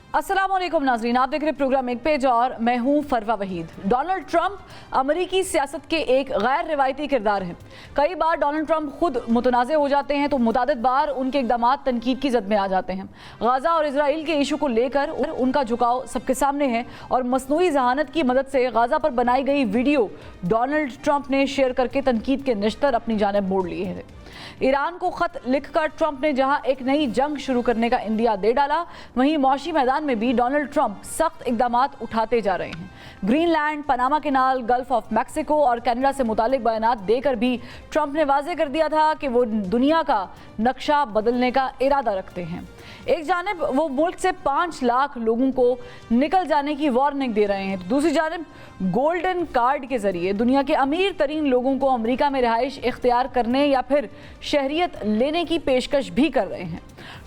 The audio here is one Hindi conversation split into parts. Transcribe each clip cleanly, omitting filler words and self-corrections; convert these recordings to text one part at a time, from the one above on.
अस्सलाम वालेकुम नाज़रीन, आप देख रहे प्रोग्राम एक पेज और मैं हूं फरवा वहीद। डोनाल्ड ट्रंप अमरीकी सियासत के एक गैर रिवायती किरदार हैं। कई बार डोनाल्ड ट्रंप खुद मुतनाज़ हो जाते हैं तो मुतादिद बार उनके इक़दाम तनकीद की जद में आ जाते हैं। गाज़ा और इसराइल के इशू को लेकर उनका झुकाव सबके सामने है और मसनूई जहानत की मदद से गाज़ा पर बनाई गई वीडियो डोनाल्ड ट्रंप ने शेयर करके तनकीद के निश्तर अपनी जानिब मोड़ लिए हैं। ईरान को खत लिखकर ट्रंप ने जहां एक नई जंग शुरू करने का इंदिया दे डाला, वहीं मौशी मैदान में भी डोनाल्ड ट्रंप सख्त इकदाम उठाते जा रहे हैं। Greenland, Panama canal, gulf of Mexico और कनाडा से मुतालिक बयान देकर भी ट्रंप ने वाजे कर दिया था कि वो दुनिया का नक्शा बदलने का इरादा रखते हैं। एक जानिब वो मुल्क से 5 लाख लोगों को निकल जाने की वार्निंग दे रहे हैं, तो दूसरी जानिब गोल्डन कार्ड के जरिए दुनिया के अमीर तरीन लोगों को अमेरिका में रिहाइश इख्तियार करने या फिर शहरियत लेने की पेशकश भी कर रहे हैं।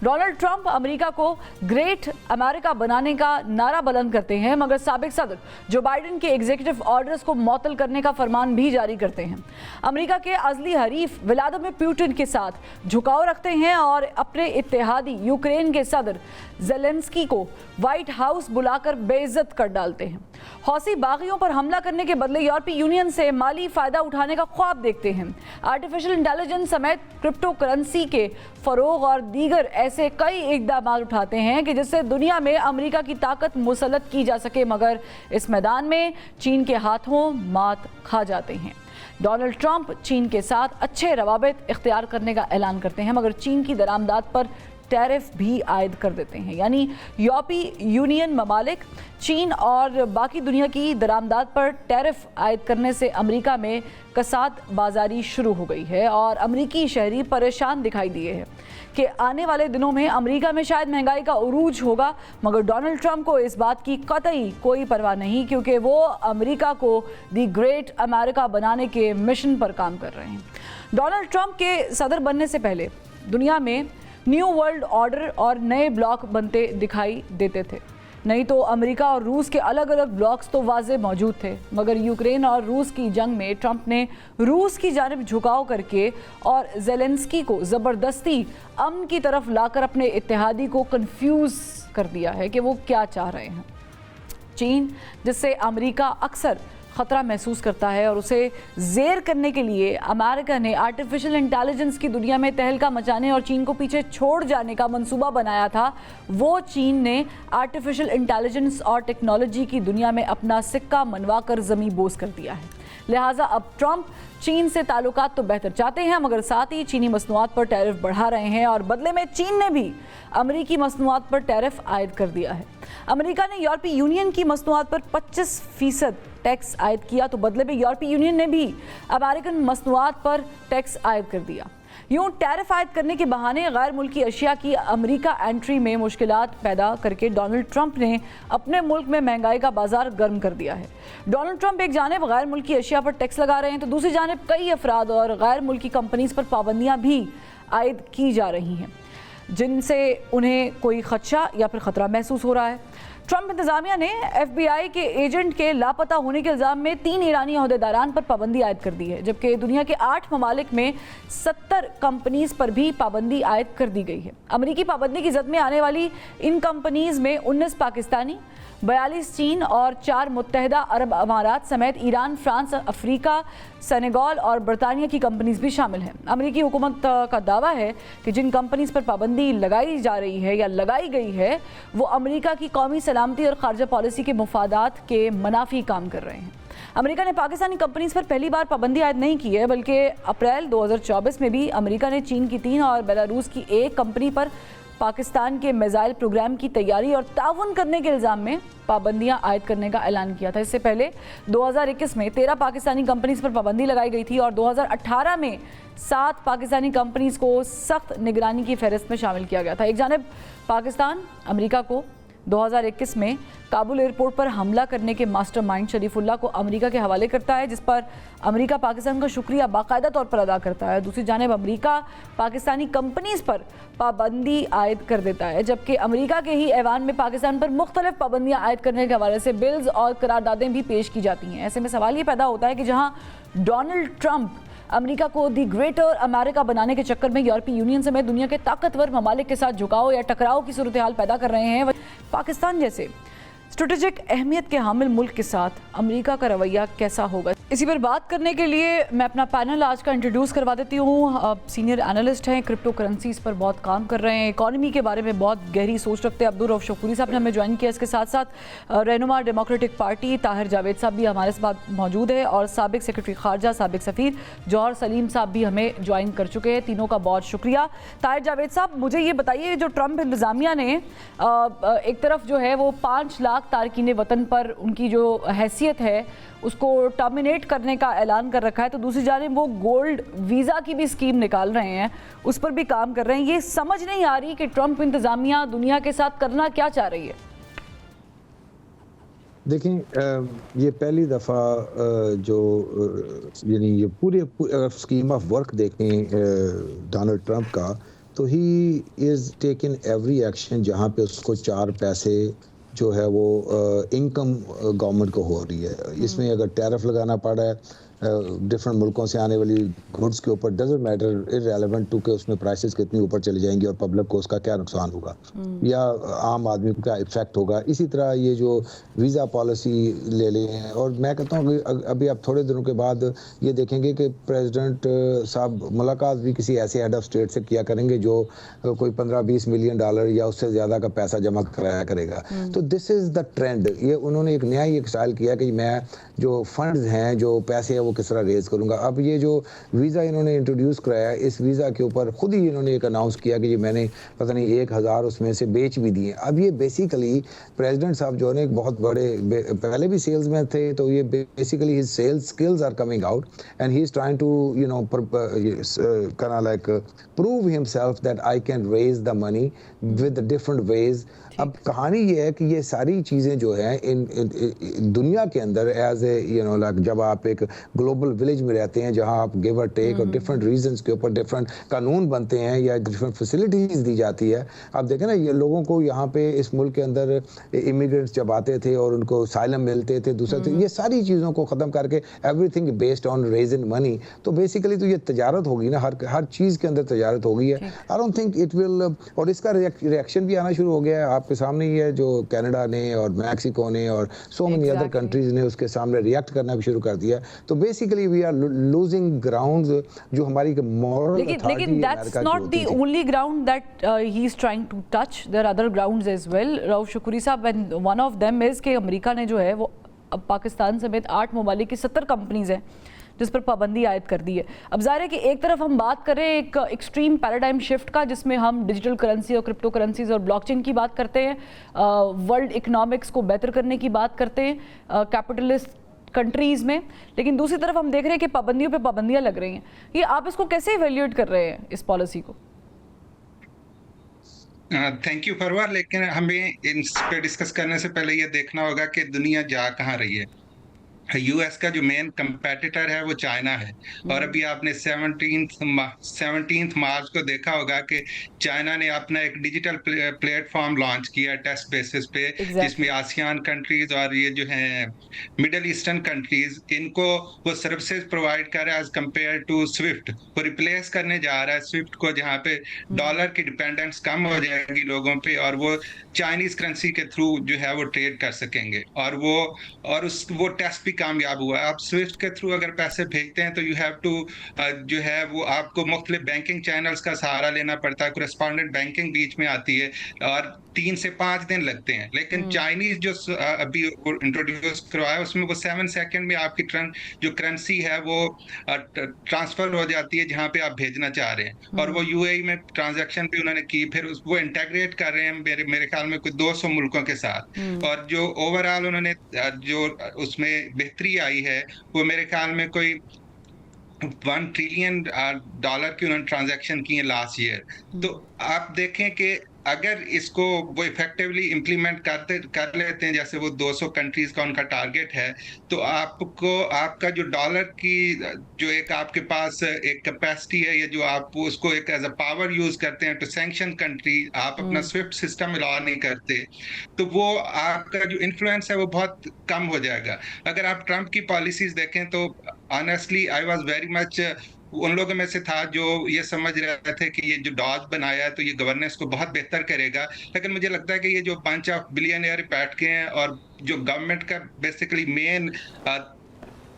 डोनाल्ड ट्रंप अमेरिका को ग्रेट अमेरिका बनाने का नारा बुलंद करते हैं, मगर साबिक सदर जो बाइडेन के एग्जीक्यूटिव ऑर्डर्स को मुअत्तल करने का फरमान भी जारी करते हैं। अमेरिका के अज़ली हरीफ व्लादिमीर पुतिन के साथ झुकाव रखते हैं और अपने इत्तेहादी यूक्रेन के सदर ज़ेलेंस्की को व्हाइट हाउस बुलाकर बेइज्जत कर डालते हैं। हौसी बागियों पर हमला करने के बदले यूरोपीय यूनियन से माली फ़ायदा उठाने का ख्वाब देखते हैं। आर्टिफिशियल इंटेलिजेंस समेत क्रिप्टो करेंसी के फ़रोग और दीगर ऐसे कई इक़दाम उठाते हैं कि जिससे दुनिया में अमेरिका की ताकत मुसल्लत की जा सके, मगर इस मैदान में चीन के हाथों मात खा जाते हैं। डोनाल्ड ट्रंप चीन के साथ अच्छे रवाबित इख्तियार करने का ऐलान करते हैं, मगर चीन की दरामदात पर टैरिफ भी आयद कर देते हैं। यानी यूरोपीय यूनियन ममालिक चीन और बाकी दुनिया की दरामदात पर टैरिफ आयद करने से अमेरिका में कसाद बाजारी शुरू हो गई है और अमेरिकी शहरी परेशान दिखाई दिए हैं कि आने वाले दिनों में अमेरिका में शायद महंगाई का उरूज होगा, मगर डोनाल्ड ट्रंप को इस बात की कतई कोई परवाह नहीं, क्योंकि वो अमेरिका को दी ग्रेट अमेरिका बनाने के मिशन पर काम कर रहे हैं। डोनाल्ड ट्रंप के सदर बनने से पहले दुनिया में न्यू वर्ल्ड ऑर्डर और नए ब्लॉक बनते दिखाई देते थे। नहीं तो अमेरिका और रूस के अलग अलग ब्लॉक्स तो वाज़े मौजूद थे, मगर यूक्रेन और रूस की जंग में ट्रंप ने रूस की जानिब झुकाव करके और ज़ेलेंस्की को ज़बरदस्ती अमन की तरफ लाकर अपने इत्तेहादी को कंफ्यूज कर दिया है कि वो क्या चाह रहे हैं। चीन, जिससे अमेरिका अक्सर ख़तरा महसूस करता है और उसे ज़ेर करने के लिए अमेरिका ने आर्टिफिशियल इंटेलिजेंस की दुनिया में तहलका मचाने और चीन को पीछे छोड़ जाने का मंसूबा बनाया था, वो चीन ने आर्टिफिशियल इंटेलिजेंस और टेक्नोलॉजी की दुनिया में अपना सिक्का मनवा कर ज़मीं बोस कर दिया है। लिहाजा अब ट्रंप चीन से ताल्लुकात तो बेहतर चाहते हैं, मगर साथ ही चीनी मसनूआत पर टैरिफ बढ़ा रहे हैं और बदले में चीन ने भी अमेरिकी मसनूआत पर टैरिफ आयद कर दिया है। अमेरिका ने यूरोपीय यूनियन की मसनूआत पर 25% टैक्स आयद किया, तो बदले में यूरोपीय यूनियन ने भी अमेरिकन मसनूआत पर टैक्स आयद कर दिया। यूँ टैरिफ आयद करने के बहाने गैर मुल्की अशिया की अमेरिका एंट्री में मुश्किलात पैदा करके डोनाल्ड ट्रंप ने अपने मुल्क में महंगाई का बाजार गर्म कर दिया है। डोनाल्ड ट्रंप एक जानिब गैर मुल्की अशिया पर टैक्स लगा रहे हैं, तो दूसरी जानिब कई अफराद और गैर मुल्की कंपनीज पर पाबंदियाँ भी आयद की जा रही हैं, जिनसे उन्हें कोई खदशा या फिर ख़तरा महसूस हो रहा है। ट्रंप इंतज़ामिया ने FBI के एजेंट के लापता होने के इल्ज़ाम में 3 ईरानी अहदेदारान पर पाबंदी आयद कर दी है, जबकि दुनिया के 8 ममालिक में 70 कंपनीज़ पर भी पाबंदी आयद कर दी गई है। अमेरिकी पाबंदी की जद में आने वाली इन कंपनीज़ में 19 पाकिस्तानी, 42 चीन और 4 मुत्तहदा अरब अमारात समेत ईरान, फ्रांस, अफ्रीका, सेनेगल और बरतानिया की कंपनीज भी शामिल हैं। अमेरिकी हुकूमत का दावा है कि जिन कंपनीज पर पाबंदी लगाई जा रही है या लगाई गई है, वो अमेरिका की कौमी सलामती और खारजा पॉलिसी के मुफादात के मुनाफी काम कर रहे हैं। अमेरिका ने पाकिस्तानी कंपनीज पर पहली बार पाबंदी आयद नहीं की है, बल्कि अप्रैल 2024 में भी अमेरिका ने चीन की 3 और बेलारूस की 1 कंपनी पर पाकिस्तान के मिसाइल प्रोग्राम की तैयारी और ताउन करने के इल्ज़ाम में पाबंदियां आयद करने का ऐलान किया था। इससे पहले 2021 में 13 पाकिस्तानी कंपनीज पर पाबंदी लगाई गई थी और 2018 में 7 पाकिस्तानी कंपनीज को सख्त निगरानी की फहरिस्त में शामिल किया गया था। एक जानिब पाकिस्तान अमेरिका को 2021 में काबुल एयरपोर्ट पर हमला करने के मास्टरमाइंड शरीफुल्लाह को अमेरिका के हवाले करता है, जिस पर अमेरिका पाकिस्तान का शुक्रिया बाकायदा तौर पर अदा करता है। दूसरी जानिब अमेरिका पाकिस्तानी कंपनीज पर पाबंदी आयद कर देता है, जबकि अमेरिका के ही ऐवान में पाकिस्तान पर मुख्तलिफ पाबंदियाँ आयद करने के हवाले से बिल्स और करारदादें भी पेश की जाती हैं। ऐसे में सवाल ये पैदा होता है कि जहाँ डोनाल्ड ट्रंप अमेरिका को दी ग्रेटर अमेरिका बनाने के चक्कर में यूरोपीय यूनियन समेत दुनिया के ताकतवर ममालिक के साथ झुकाव या टकराव की सूरत हाल पैदा कर रहे हैं। पाकिस्तान जैसे स्ट्रेटेजिक अहमियत के हामिल मुल्क के साथ अमेरिका का रवैया कैसा होगा, इसी पर बात करने के लिए मैं अपना पैनल आज का इंट्रोड्यूस करवा देती हूँ। सीनियर एनालिस्ट हैं, क्रिप्टो करेंसीज पर बहुत काम कर रहे हैं, इकॉनमी के बारे में बहुत गहरी सोच रखते हैं। अब्दुल रऊफ शकुरी साहब ने हमें ज्वाइन किया। इसके साथ साथ रहनुमा डेमोक्रेटिक पार्टी ताहिर जावेद साहब भी हमारे साथ मौजूद है और साबिक सेक्रेटरी खारजा साबिक सफ़ीर जौहर सलीम साहब भी हमें ज्वाइन कर चुके हैं। तीनों का बहुत शुक्रिया। ताहिर जावेद साहब, मुझे ये बताइए, जो ट्रंप इंतज़ामिया ने एक तरफ जो है वो 5 लाख तारकीन वतन पर उनकी जो हैसियत है उसको टर्मिनेट करने का ऐलान कर रखा है, तो दूसरी जानिब वो गोल्ड वीज़ा की भी स्कीम निकाल रहे हैं, उस पर भी काम कर रहे हैं। ये समझ नहीं आ रही कि ट्रंप इंतज़ामिया दुनिया के साथ करना क्या चाह रही है। देखें, ये पहली दफ़ा जो यानी ये पूरे स्कीम ऑफ वर्क देखें डोनाल्ड ट्रंप का, तो he is taking every action जहाँ पे उसको 4 पैसे जो है वो इनकम गवर्नमेंट को हो रही है। इसमें अगर टैरिफ लगाना पड़ रहा है डिफरेंट मुल्कों से आने वाली गुड्स के ऊपर, डजंट मैटर, इररेलेवेंट टू के उसमें प्राइसेस कितनी ऊपर चले जाएंगी और पब्लिक को उसका क्या नुकसान होगा या आम आदमी को क्या इफेक्ट होगा। इसी तरह ये जो वीज़ा पॉलिसी ले लें, और मैं कहता हूँ कि अभी आप थोड़े दिनों के बाद ये देखेंगे कि प्रेसिडेंट साहब मुलाकात भी किसी ऐसे हेड ऑफ स्टेट से किया करेंगे जो कोई 15-20 मिलियन डॉलर या उससे ज़्यादा का पैसा जमा कराया करेगा। तो दिस इज़ द ट्रेंड। ये उन्होंने एक नया ही स्टाइल किया कि मैं जो फंड्स हैं, जो पैसे हैं, वो किस तरह रेज करूंगा। अब ये जो वीज़ा इन्होंने इंट्रोड्यूस कराया, इस वीज़ा के ऊपर खुद ही इन्होंने एक अनाउंस किया कि ये मैंने पता नहीं 1000 उसमें से बेच भी दिए। अब ये बेसिकली प्रेसिडेंट साहब जो है एक बहुत बड़े, पहले भी सेल्स में थे, तो ये basically his sales skills are coming out and he is trying to kind of like prove himself that I can raise the money with different ways। अब कहानी ये है कि ये सारी चीज़ें जो हैं इन दुनिया के अंदर एज ए लाइक जब आप एक ग्लोबल विलेज में रहते हैं जहां आप गिव और टेक और डिफरेंट रीजंस के ऊपर डिफरेंट कानून बनते हैं या डिफरेंट फैसिलिटीज दी जाती है। आप देखें ना, ये लोगों को यहाँ पे इस मुल्क के अंदर इमिग्रेंट्स जब आते थे और उनको साइलम मिलते थे, दूसरा ये सारी चीज़ों को ख़त्म करके everything based on raising money, तो बेसिकली तो ये तजारत होगी ना, हर चीज़ के अंदर तजारत हो गई है। I don't think it will, और इसका रिएक्शन भी आना शुरू हो गया है। आपके सामने ही है जो कनाडा ने और मैक्सिको ने और सो मेनी अदर कंट्रीज ने उसके सामने रिएक्ट करना भी शुरू कर दिया। तो basically we are losing grounds जो हमारी मॉरल अथॉरिटी, लेकिन that's not the only ground that he is trying to touch, there are other grounds as well. Rauf Shakuri साहब, and one of them is कि अमेरिका ने जो है वो अब पाकिस्तान समेत 8 ममालिक की 70 कंपनीज हैं जिस पर पाबंदी आयद कर दी है। अब ज़ाहिर है कि एक तरफ हम बात करें एक एक्सट्रीम पैराडाइम शिफ्ट का, जिसमें हम डिजिटल करेंसी और क्रिप्टो करेंसीज और ब्लॉकचेन की बात करते हैं, वर्ल्ड इकोनॉमिक्स को बेहतर करने की बात करते हैं कैपिटलिस्ट कंट्रीज़ में, लेकिन दूसरी तरफ हम देख रहे हैं कि पाबंदियों पे पाबंदियां लग रही हैं। ये आप इसको कैसे इवेल्युएट कर रहे हैं, इस पॉलिसी को? थैंक यू फरवा। लेकिन हमें इस पे डिस्कस करने से पहले ये देखना होगा कि दुनिया जा कहाँ रही है। यूएस का जो मेन कंपेटिटर है वो चाइना है, और अभी आपने 17 मार्च को देखा होगा कि चाइना ने अपना एक डिजिटल प्लेटफॉर्म लॉन्च किया टेस्ट बेसिस पे, जिसमें आसियान कंट्रीज और ये जो है मिडिल ईस्टर्न कंट्रीज, इनको वो सर्विसेज प्रोवाइड कर रहा है एज कम्पेयर टू स्विफ्ट। वो रिप्लेस करने जा रहा है स्विफ्ट को, जहाँ पे डॉलर की डिपेंडेंस कम हो जाएगी लोगों पे और वो चाइनीज करेंसी के थ्रू जो है वो ट्रेड कर सकेंगे। और वो टेस्ट भी कामयाब हुआ है। आप स्विफ्ट के थ्रू अगर पैसे भेजते हैं तो यू हैव टू जो है वो आपको मुख्तलिफ बैंकिंग चैनल्स का सहारा लेना पड़ता है, कोरेस्पॉन्डेंट बैंकिंग बीच में आती है और 3 से 5 दिन लगते हैं। लेकिन चाइनीज जो अभी इंट्रोड्यूस करवाया उसमें वो 7 सेकंड में आपकी जो करेंसी है वो ट्रांसफर हो जाती है जहां पे आप भेजना चाह रहे हैं। और वो यूएई में ट्रांजैक्शन भी उन्होंने की, फिर वो इंटेग्रेट कर रहे हैं मेरे ख्याल में कुछ 200 मुल्कों के साथ। और जो ओवरऑल उन्होंने जो उसमें बेहतरी आई है वो मेरे ख्याल में कोई $1 ट्रिलियन की उन्होंने ट्रांजैक्शन की है लास्ट ईयर। तो आप देखें कि अगर इसको वो इफेक्टिवली इम्प्लीमेंट कर लेते हैं, जैसे वो 200 कंट्रीज का उनका टारगेट है, तो आपका जो डॉलर की जो एक आपके पास एक कैपेसिटी है, या जो आप उसको एक एज अ पावर यूज करते हैं टू सैंक्शन कंट्री, आप अपना स्विफ्ट सिस्टम अलाउ नहीं करते, तो वो आपका जो इन्फ्लुएंस है वो बहुत कम हो जाएगा। अगर आप ट्रंप की पॉलिसीज देखें तो honestly I was very much उन लोगों में से था जो ये समझ रहे थे कि ये जो डॉज बनाया है तो ये गवर्नेंस को बहुत बेहतर करेगा। लेकिन मुझे लगता है कि ये जो बंच ऑफ बिलियनियर बैठ के हैं और जो गवर्नमेंट का बेसिकली मेन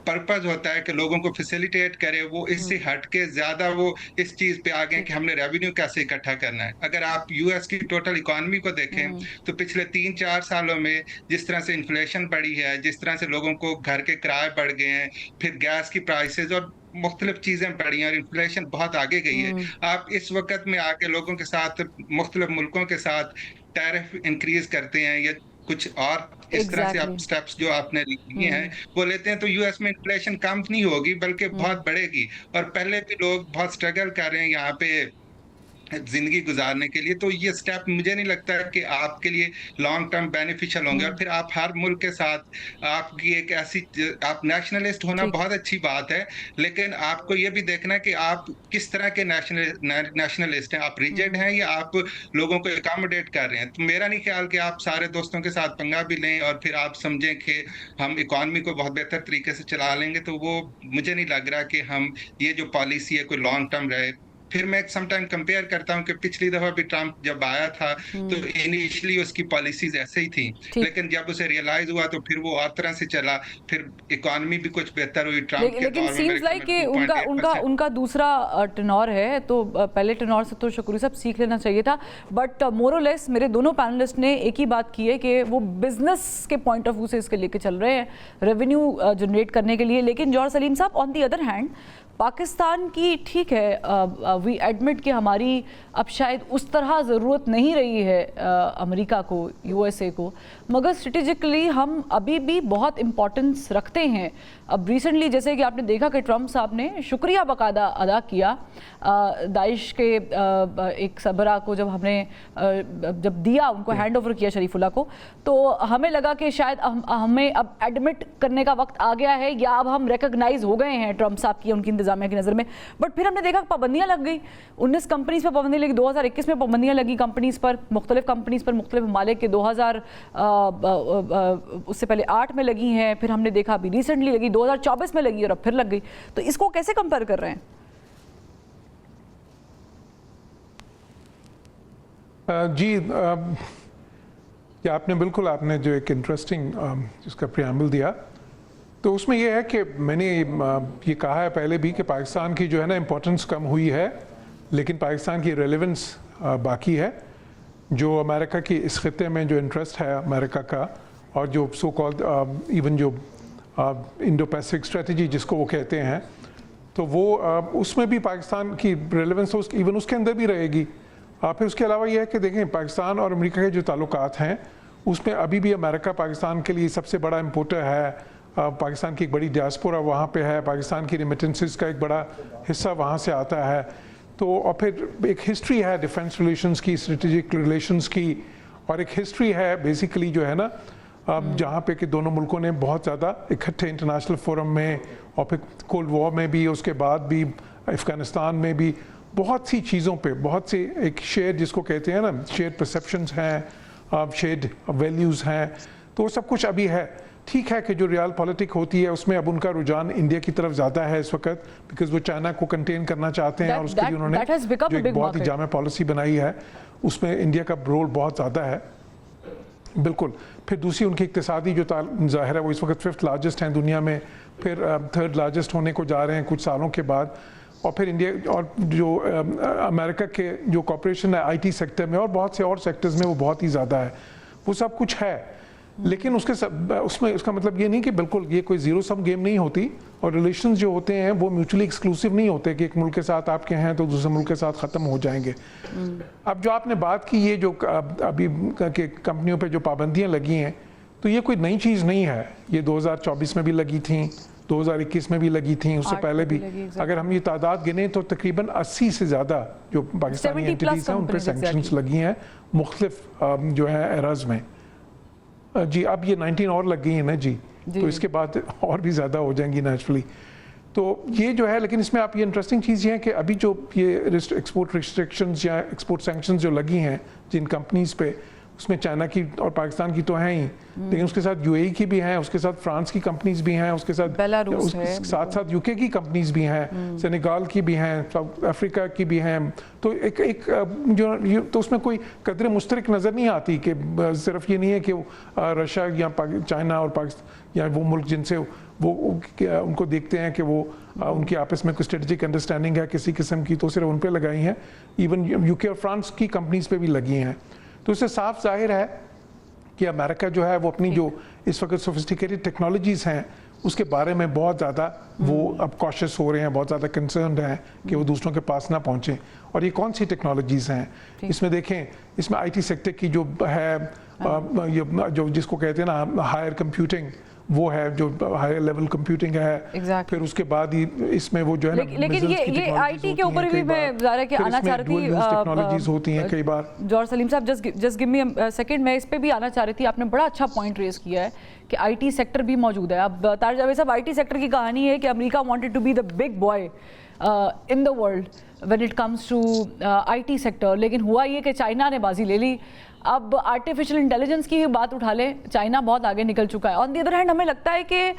पर्पज होता है कि लोगों को फैसिलिटेट करे, वो इससे हट के ज्यादा वो इस चीज पे आ गए कि हमने रेवेन्यू कैसे इकट्ठा करना है। अगर आप यूएस की टोटल इकोनॉमी को देखें तो पिछले 3-4 सालों में जिस तरह से इन्फ्लेशन बढ़ी है, जिस तरह से लोगों को घर के किराए बढ़ गए हैं, फिर गैस की प्राइसेस और मुख्तलिफ चीजें बढ़ी हैं और इन्फ्लेशन बहुत आगे गई है। आप इस वक्त में आके लोगों के साथ, मुख्तलिफ मुल्कों के साथ टैरिफ इंक्रीज करते हैं या कुछ और इस तरह से आप स्टेप्स जो आपने लिए हैं वो लेते हैं, तो यूएस में इन्फ्लेशन कम नहीं होगी बल्कि बहुत बढ़ेगी। और पहले भी लोग बहुत स्ट्रगल कर रहे हैं यहाँ पे जिंदगी गुजारने के लिए, तो ये स्टेप मुझे नहीं लगता कि आपके लिए लॉन्ग टर्म बेनिफिशियल होंगे। और फिर आप हर मुल्क के साथ आपकी एक ऐसी, आप नेशनलिस्ट होना बहुत अच्छी बात है, लेकिन आपको ये भी देखना है कि आप किस तरह के नेशनलिस्ट हैं, आप रिजिड हैं या आप लोगों को एकोमोडेट कर रहे हैं। तो मेरा नहीं ख्याल कि आप सारे दोस्तों के साथ पंगा भी लें और फिर आप समझें कि हम इकॉनमी को बहुत बेहतर तरीके से चला लेंगे, तो वो मुझे नहीं लग रहा कि हम ये जो पॉलिसी है कोई लॉन्ग टर्म रहे। फिर मैं समटाइम कंपेयर करता हूं कि पिछली दफा भी ट्रंप जब आया था तो इनिशियली उसकी पॉलिसीज ऐसे ही थी, लेकिन जब उसे रियलाइज हुआ तो फिर वो और तरह से चला, फिर इकोनॉमी भी कुछ बेहतर हुई ट्रंप के दौर में। लेकिन सीम्स लाइक कि उनका दूसरा टेनोर है, तो पहले टेनोर से तो शुक्रिया सब सीख लेना चाहिए था। बट मोरलेस मेरे दोनों पैनलिस्ट ने एक ही बात की है कि वो बिजनेस के पॉइंट ऑफ व्यू से इसके लेके चल रहे हैं, रेवेन्यू जनरेट करने के लिए। लेकिन जौहर सलीम साहब, on the other hand Pakistan की, ठीक है, वी एडमिट कि हमारी अब शायद उस तरह ज़रूरत नहीं रही है अमेरिका को, यूएसए को, मगर स्ट्रेटेजिकली हम अभी भी बहुत इम्पोर्टेंस रखते हैं। अब रिसेंटली जैसे कि आपने देखा कि ट्रंप साहब ने शुक्रिया बाकायदा अदा किया दाइश के एक सरबराह को, जब हमने जब दिया उनको हैंड ओवर किया शरीफुल्लाह को, तो हमें लगा कि शायद हमें अब एडमिट करने का वक्त आ गया है या अब हम रिकग्नाइज हो गए हैं ट्रंप साहब की, उनकी इंतजामिया की नज़र में। बट फिर हमने देखा पाबंदियाँ लग गई, 19 कंपनीज पर पाबंदी लगी, 2021 में पाबंदियाँ लगी कंपनीज पर, मुख्तलिफ कंपनीज पर, मुख्तलिफ ममालिक के, 2000 उससे पहले 8 में लगी हैं, फिर हमने देखा अभी रिसेंटली लगी, 2024 में लगी और अब फिर लग गई। तो इसको कैसे कंपेयर कर रहे हैं? जी, आपने बिल्कुल, आपने जो एक इंटरेस्टिंग जिसका प्रियम्बल दिया, तो उसमें यह है कि मैंने ये कहा है पहले भी कि पाकिस्तान की जो है ना इम्पोर्टेंस कम हुई है, लेकिन पाकिस्तान की रेलेवेंस बाकी है। जो अमेरिका की इस खत्े में जो इंटरेस्ट है अमेरिका का, और जो सो कॉल्ड इवन जो इंडो पैसिफिक स्ट्रेटजी जिसको वो कहते हैं, तो वो उसमें भी पाकिस्तान की रेलेवेंस इवन उसके अंदर भी रहेगी। फिर उसके अलावा यह है कि देखें, पाकिस्तान और अमेरिका के जो ताल्लुकात हैं उसमें अभी भी अमेरिका पाकिस्तान के लिए सबसे बड़ा इम्पोर्टर है। पाकिस्तान की एक बड़ी डियास्पोरा वहाँ पे है, पाकिस्तान की रिमिटेंसेस का एक बड़ा हिस्सा वहाँ से आता है। तो और फिर एक हिस्ट्री है डिफेंस रिलेशंस की, स्ट्रेटेजिक रिलेशंस की, और एक हिस्ट्री है बेसिकली जो है ना जहाँ पे कि दोनों मुल्कों ने बहुत ज़्यादा इकट्ठे इंटरनेशनल फोरम में और फिर कोल्ड वॉर में भी, उसके बाद भी अफ़गानिस्तान में भी बहुत सी चीज़ों पे बहुत सी एक शेयर जिसको कहते हैं ना, शेयर परसेप्शंस हैं, शेयर वैल्यूज़ हैं, तो वो सब कुछ अभी है। ठीक है कि जो रियल पॉलिटिक होती है उसमें अब उनका रुझान इंडिया की तरफ ज़्यादा है इस वक्त, बिकॉज वो चाइना को कंटेन करना चाहते हैं और उसके लिए उन्होंने जो एक बहुत ही जामे पॉलिसी बनाई है उसमें इंडिया का रोल बहुत ज़्यादा है। बिल्कुल। फिर दूसरी उनकी इक्तिसादी जो ज़ाहिर है वो इस वक्त 5th लार्जेस्ट हैं दुनिया में, फिर 3rd लार्जेस्ट होने को जा रहे हैं कुछ सालों के बाद। और फिर इंडिया और जो अमेरिका के जो कॉर्पोरेशन है आईटी सेक्टर में और बहुत से और सेक्टर्स में वो बहुत ही ज़्यादा है, वो सब कुछ है। लेकिन उसमें उसका मतलब ये नहीं कि बिल्कुल ये कोई ज़ीरो सम गेम नहीं होती, और रिलेशंस जो होते हैं वो म्यूचुअली एक्सक्लूसिव नहीं होते कि एक मुल्क के साथ आपके हैं तो दूसरे मुल्क के साथ ख़त्म हो जाएंगे। अब जो आपने बात की ये जो अभी के कंपनियों पे जो पाबंदियां लगी हैं, तो ये कोई नई चीज़ नहीं है, ये 2024 में भी लगी थी, 2021 में भी लगी थी, उससे पहले भी। अगर हम ये तादाद गिने तो तकरीबन 80 से ज़्यादा जो पाकिस्तानी एंटिटीज़ हैं उन पर सैंक्शंस लगी हैं मुख्तलिफ जो है एराज में। जी अब ये 19 और लग गई हैं ना जी, तो इसके बाद और भी ज़्यादा हो जाएंगी नेचुरली। तो ये जो है, लेकिन इसमें आप ये इंटरेस्टिंग चीज़ ये है कि अभी जो ये एक्सपोर्ट रिस्ट्रिक्शंस या एक्सपोर्ट सैंक्शंस जो लगी हैं जिन कंपनीज़ पे, उसमें चाइना की और पाकिस्तान की तो हैं ही, लेकिन उसके साथ यूएई की भी हैं, उसके साथ फ्रांस की कंपनीज भी हैं, उसके साथ बेलारूस है, साथ साथ यूके की कंपनीज भी हैं, सेनेगाल की भी हैं, साउथ अफ्रीका की भी हैं। तो एक जो तो उसमें कोई कदर मुश्तरक नज़र नहीं आती कि सिर्फ ये नहीं है कि रशिया या चाइना और पाकिस्तान या वो मुल्क जिनसे वो उनको देखते हैं कि वो उनकी आपस में कोई स्ट्रेटेजिक अंडरस्टैंडिंग है किसी किस्म की, तो सिर्फ उन पर लगाई हैं। इवन यूके और फ्रांस की कंपनीज पे भी लगी हैं। तो इससे साफ जाहिर है कि अमेरिका जो है वो अपनी जो इस वक्त सोफिस्टिकेटेड टेक्नोलॉजीज़ हैं उसके बारे में बहुत ज़्यादा वो अब कॉशियस हो रहे हैं, बहुत ज़्यादा कंसर्न्ड हैं कि वो दूसरों के पास ना पहुँचें। और ये कौन सी टेक्नोलॉजीज़ हैं इसमें देखें, इसमें आईटी सेक्टर की जो है ये जो जिसको कहते हैं ना हायर कंप्यूटिंग, वो है जो हायर लेवल कंप्यूटिंग है। फिर उसके बाद ही इसमें वो जो है ना, लेकिन ये आईटी के ऊपर भी मैं ज़रा कि आना चाह रही थी, टेक्नोलॉजीज होती हैं कई बार। जॉर्ज सलीम साहब, just give me a second, मैं इस पे भी आना चाह रही थी। आपने बड़ा अच्छा पॉइंट रेज किया है कि आईटी सेक्टर भी मौजूद है। अब तारिक जावेद साहब, आईटी सेक्टर की कहानी है कि America wanted to be the big boy in the world when it comes to IT sector, लेकिन हुआ ये कि चाइना ने बाजी ले ली। अब आर्टिफिशियल इंटेलिजेंस की बात उठा लें, चाइना बहुत आगे निकल चुका है। ऑन द अदर हैंड हमें लगता है कि